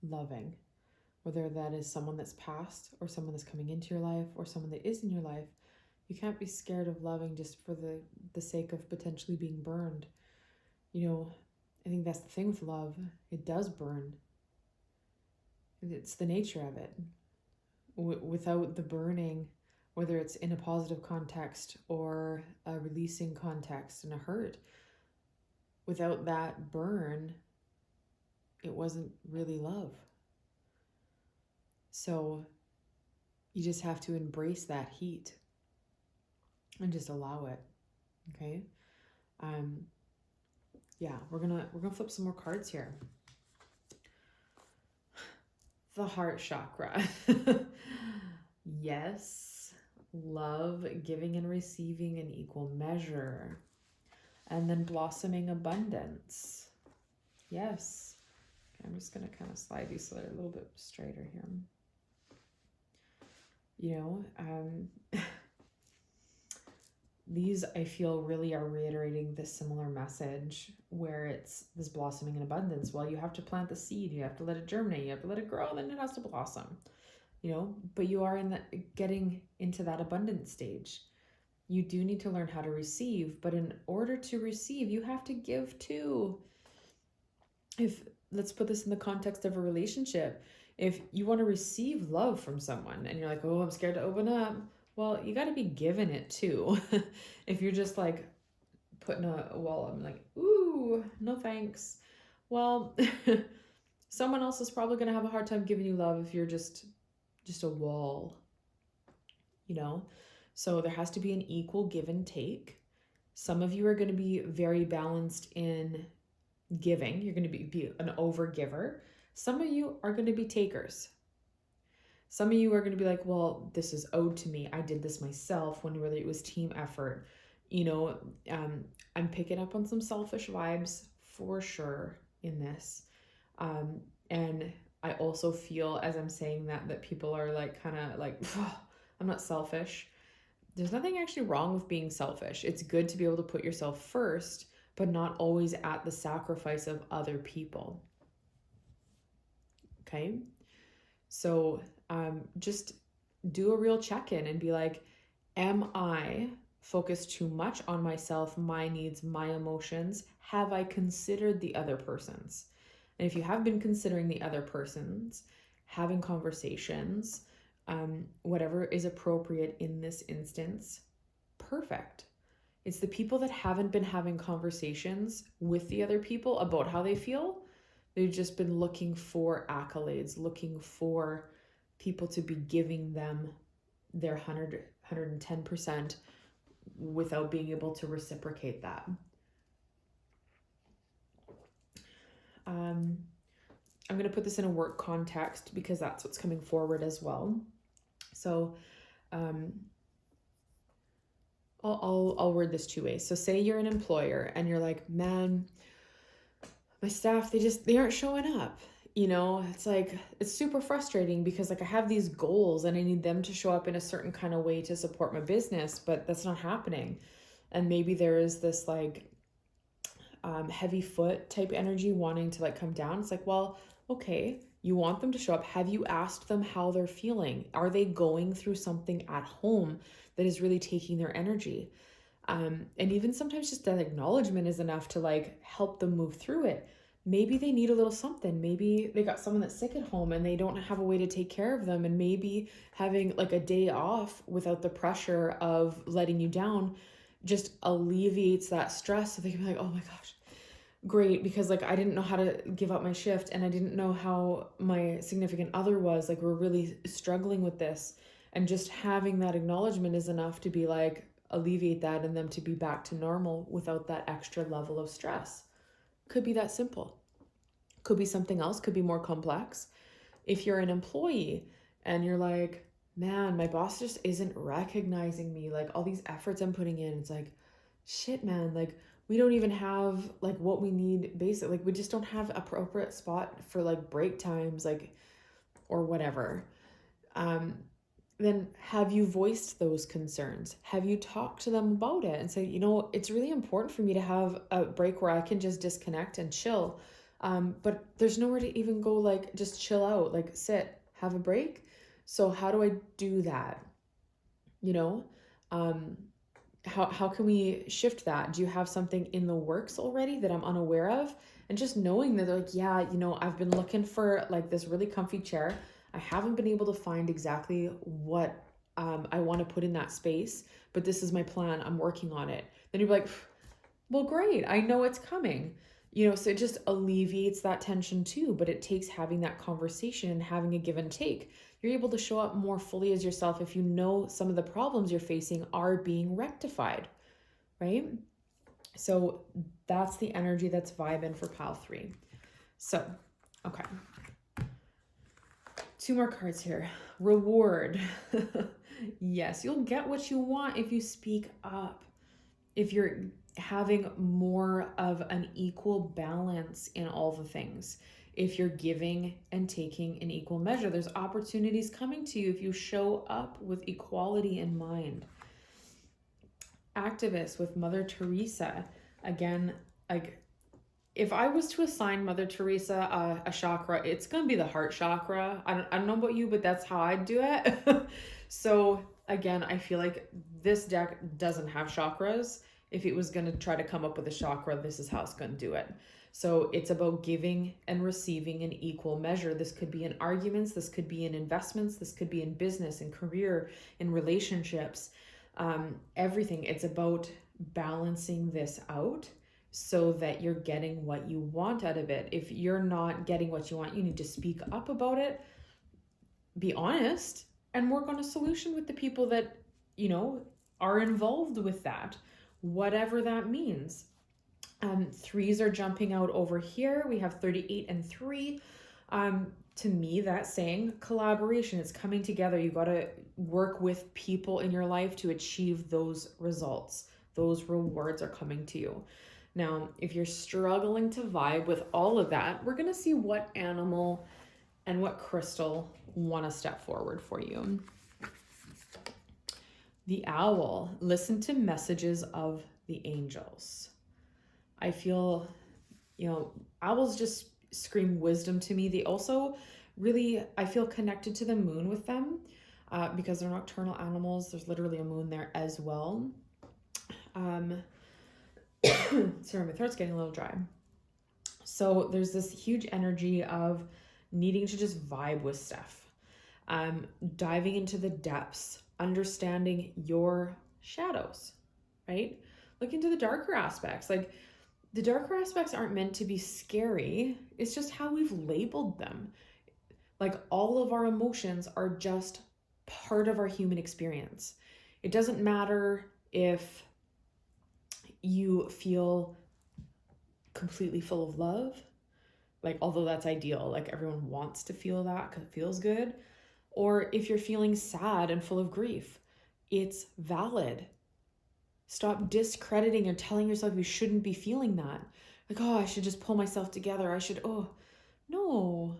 loving, whether that is someone that's passed or someone that's coming into your life or someone that is in your life. You can't be scared of loving just for the sake of potentially being burned. You know, I think that's the thing with love. It does burn. It's the nature of it. Without the burning, whether it's in a positive context or a releasing context and a hurt, without that burn, it wasn't really love. So you just have to embrace that heat and just allow it. Okay. Yeah, we're gonna flip some more cards here. The heart chakra. Yes, love, giving and receiving in equal measure. And then blossoming abundance. Yes. Okay, I'm just gonna kind of slide these so they're a little bit straighter here. You know, these I feel really are reiterating this similar message where it's this blossoming in abundance. Well, you have to plant the seed, you have to let it germinate, you have to let it grow, then it has to blossom, you know, but you are getting into that abundance stage. You do need to learn how to receive, but in order to receive, you have to give too. Let's put this in the context of a relationship. If you want to receive love from someone and you're like, oh, I'm scared to open up, well, you got to be given it too. If you're just like putting a wall up and like, ooh, no thanks. Well, someone else is probably going to have a hard time giving you love if you're just a wall, you know? So there has to be an equal give and take. Some of you are going to be very balanced in giving. You're going to be an overgiver. Some of you are going to be takers. Some of you are going to be like, well, this is owed to me. I did this myself, when really it was team effort. You know, I'm picking up on some selfish vibes for sure in this. And I also feel as I'm saying that people are like, kind of like, I'm not selfish. There's nothing actually wrong with being selfish. It's good to be able to put yourself first, but not always at the sacrifice of other people. Okay? So just do a real check-in and be like, am I focused too much on myself, my needs, my emotions? Have I considered the other person's? And if you have been considering the other person's, having conversations, whatever is appropriate in this instance, perfect. It's the people that haven't been having conversations with the other people about how they feel. They've just been looking for accolades, looking for people to be giving them their 110% without being able to reciprocate that. I'm going to put this in a work context because that's what's coming forward as well. So I'll word this two ways. So say you're an employer and you're like, man, my staff, they aren't showing up. You know, it's like, it's super frustrating because like I have these goals and I need them to show up in a certain kind of way to support my business, but that's not happening. And maybe there is this like heavy foot type energy wanting to like come down. It's like, well, okay, you want them to show up. Have you asked them how they're feeling? Are they going through something at home that is really taking their energy? And even sometimes just that acknowledgement is enough to like help them move through it. Maybe they need a little something. Maybe they got someone that's sick at home and they don't have a way to take care of them. And maybe having like a day off without the pressure of letting you down just alleviates that stress. So they can be like, oh my gosh, great. Because like, I didn't know how to give up my shift and I didn't know how my significant other was. Like, we're really struggling with this. And just having that acknowledgement is enough to be like, alleviate that and them to be back to normal without that extra level of stress. Could be that simple. Could be something else, could be more complex. If you're an employee and you're like, man, my boss just isn't recognizing me, like all these efforts I'm putting in, it's like, shit, man, like we don't even have like what we need basic, like we just don't have appropriate spot for like break times, like, or whatever. Then have you voiced those concerns? Have you talked to them about it and say, you know, it's really important for me to have a break where I can just disconnect and chill. But there's nowhere to even go, like just chill out, like sit, have a break. So how do I do that? You know, how can we shift that? Do you have something in the works already that I'm unaware of? And just knowing that they're like, yeah, you know, I've been looking for like this really comfy chair. I haven't been able to find exactly what I want to put in that space, but this is my plan. I'm working on it. Then you're like, well, great. I know it's coming. You know, so it just alleviates that tension too, but it takes having that conversation and having a give and take. You're able to show up more fully as yourself if you know some of the problems you're facing are being rectified, right? So that's the energy that's vibing for pile 3. So, okay. 2 more cards here. Reward. Yes, you'll get what you want if you speak up. If you're having more of an equal balance in all the things. If you're giving and taking in equal measure, there's opportunities coming to you if you show up with equality in mind. Activist with Mother Teresa. Again, like if I was to assign Mother Teresa a chakra, it's going to be the heart chakra. I don't know about you, but that's how I'd do it. So again, I feel like this deck doesn't have chakras. If it was going to try to come up with a chakra, this is how it's going to do it. So it's about giving and receiving in equal measure. This could be in arguments. This could be in investments. This could be in business, in career, in relationships, everything. It's about balancing this out so that you're getting what you want out of it. If you're not getting what you want, you need to speak up about it, be honest, and work on a solution with the people that, you know, are involved with that, whatever that means. 3s are jumping out over here. We have 38 and 3. To me, that's saying collaboration. It's coming together. You got to work with people in your life to achieve those results. Those rewards are coming to you. Now, if you're struggling to vibe with all of that, we're going to see what animal and what crystal want to step forward for you. The owl. Listen to messages of the angels. I feel, you know, owls just scream wisdom to me. They also really, I feel connected to the moon with them because they're nocturnal animals. There's literally a moon there as well. Sorry, my throat's getting a little dry. So there's this huge energy of needing to just vibe with stuff, diving into the depths, understanding your shadows, right? Look into the darker aspects. Like the darker aspects aren't meant to be scary. It's just how we've labeled them. Like all of our emotions are just part of our human experience. It doesn't matter if you feel completely full of love, like, although that's ideal, like everyone wants to feel that because it feels good, or if you're feeling sad and full of grief, it's valid. Stop discrediting or telling yourself you shouldn't be feeling that. Like, oh, I should just pull myself together. No.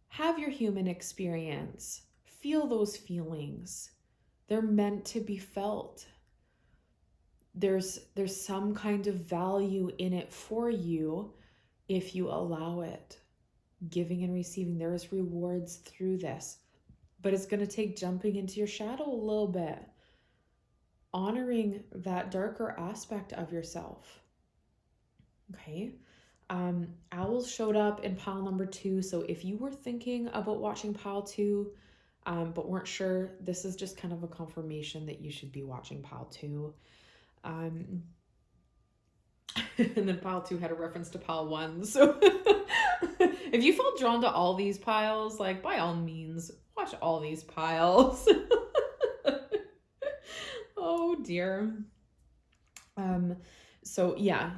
Have your human experience. Feel those feelings. They're meant to be felt. There's some kind of value in it for you if you allow it. Giving and receiving, there is rewards through this. But it's going to take jumping into your shadow a little bit. Honoring that darker aspect of yourself. Okay. Owls showed up in pile number 2. So if you were thinking about watching pile 2, but weren't sure, this is just kind of a confirmation that you should be watching pile 2. And then pile 2 had a reference to pile 1. So if you felt drawn to all these piles, like by all means, watch all these piles. Oh dear. So yeah,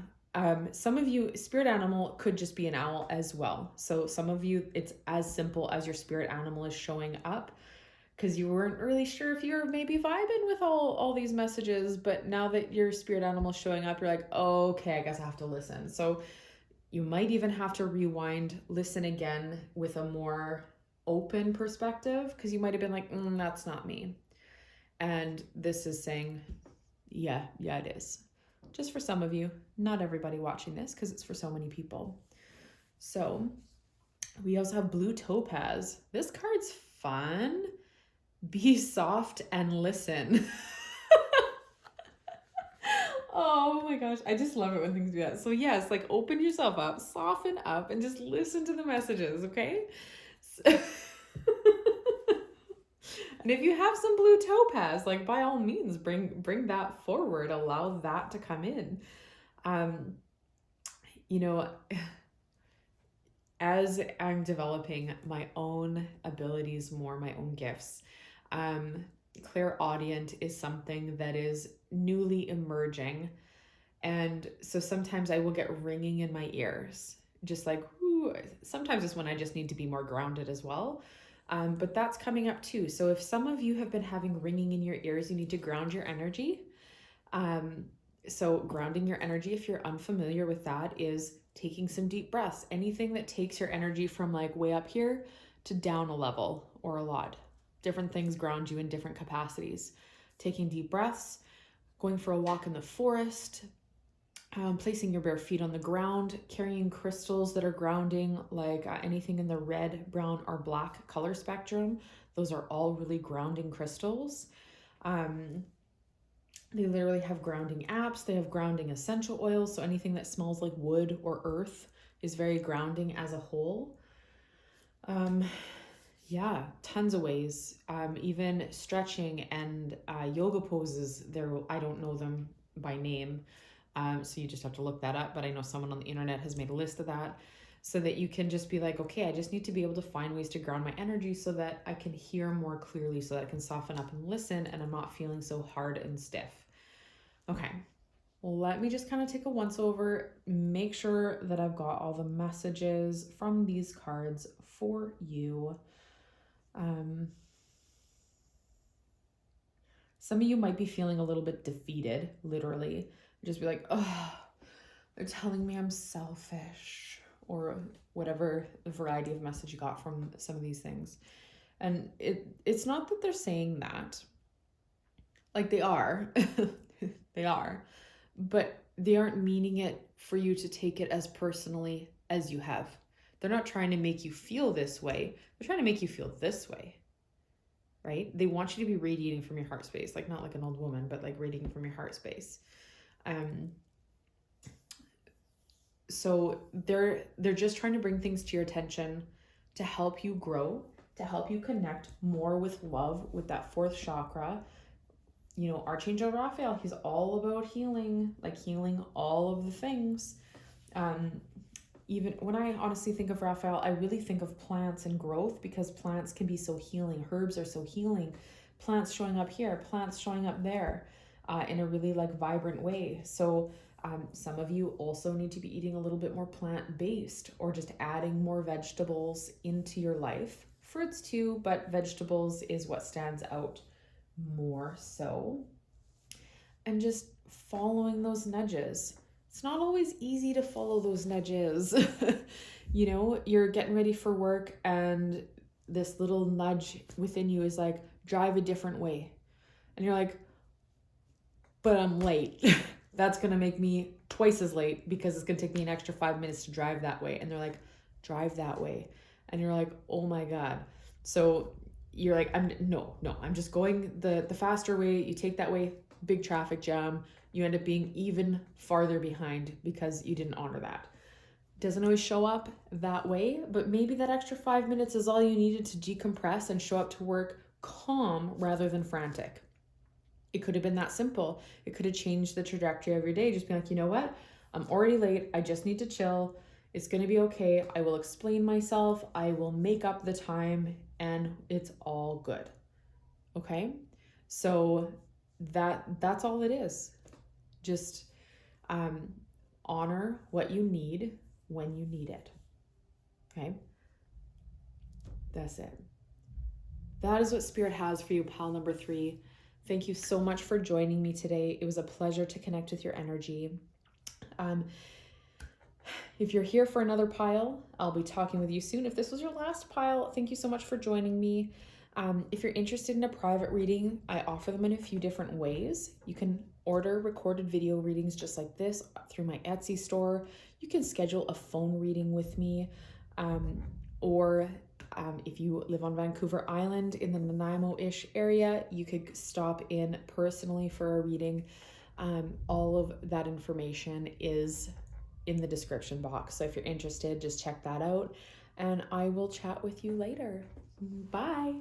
some of you, spirit animal could just be an owl as well. So some of you, it's as simple as your spirit animal is showing up because you weren't really sure if you're maybe vibing with all these messages, but now that your spirit animal is showing up, you're like, oh, okay, I guess I have to listen. So you might even have to rewind, listen again with a more open perspective, because you might have been like, that's not me. And this is saying, yeah, it is. Just for some of you, not everybody watching this, because it's for so many people. So we also have blue topaz. This card's fun. Be soft and listen. Oh my gosh, I just love it when things do that. So yes, like open yourself up, soften up, and just listen to the messages, okay? And if you have some blue topaz, like by all means, bring that forward, allow that to come in. You know, as I'm developing my own abilities more, my own gifts, clairaudient is something that is newly emerging. And so sometimes I will get ringing in my ears, just like, whoo. Sometimes it's when I just need to be more grounded as well. But that's coming up too. So if some of you have been having ringing in your ears, you need to ground your energy. So grounding your energy, if you're unfamiliar with that, is taking some deep breaths. Anything that takes your energy from like way up here to down a level or a lot. Different things ground you in different capacities. Taking deep breaths, going for a walk in the forest, placing your bare feet on the ground, carrying crystals that are grounding, like anything in the red, brown, or black color spectrum. Those are all really grounding crystals. They literally have grounding apps. They have grounding essential oils. So anything that smells like wood or earth is very grounding as a whole. Yeah, tons of ways. Even stretching and yoga poses. I don't know them by name. So you just have to look that up. But I know someone on the internet has made a list of that so that you can just be like, okay, I just need to be able to find ways to ground my energy so that I can hear more clearly, so that I can soften up and listen and I'm not feeling so hard and stiff. Okay, let me just kind of take a once over, make sure that I've got all the messages from these cards for you. Some of you might be feeling a little bit defeated, literally. Just be like, oh, they're telling me I'm selfish, or whatever variety of message you got from some of these things. And it's not that they're saying that. Like they are. They are. But they aren't meaning it for you to take it as personally as you have. They're not trying to make you feel this way. They're trying to make you feel this way. Right? They want you to be radiating from your heart space, like not like an old woman, but like radiating from your heart space. So they're just trying to bring things to your attention to help you grow, to help you connect more with love, with that fourth chakra. You know, Archangel Raphael, he's all about healing, like healing all of the things. Even when I honestly think of Raphael, I really think of plants and growth, because plants can be so healing. Herbs are so healing. Plants showing up here, plants showing up there in a really like vibrant way. So some of you also need to be eating a little bit more plant-based, or just adding more vegetables into your life. Fruits too, but vegetables is what stands out more so. And just following those nudges. It's not always easy to follow those nudges. You know, you're getting ready for work and this little nudge within you is like, drive a different way. And you're like, but I'm late. That's going to make me twice as late, because it's going to take me an extra 5 minutes to drive that way. And they're like, drive that way. And you're like, oh my God. So you're like, I'm just going the faster way. You take that way, big traffic jam. You end up being even farther behind because you didn't honor that. Doesn't always show up that way, but maybe that extra 5 minutes is all you needed to decompress and show up to work calm rather than frantic. It could have been that simple. It could have changed the trajectory of your day. Just be like, you know what? I'm already late. I just need to chill. It's going to be okay. I will explain myself. I will make up the time, and it's all good. Okay? So that's all it is. Just honor what you need when you need it. Okay? That's it. That is what Spirit has for you, pile number 3. Thank you so much for joining me today. It was a pleasure to connect with your energy. If you're here for another pile, I'll be talking with you soon. If this was your last pile, thank you so much for joining me. If you're interested in a private reading, I offer them in a few different ways. You can order recorded video readings just like this through my Etsy store. You can schedule a phone reading with me, or if you live on Vancouver Island in the Nanaimo-ish area, you could stop in personally for a reading. All of that information is in the description box. So if you're interested, just check that out, and I will chat with you later. Bye.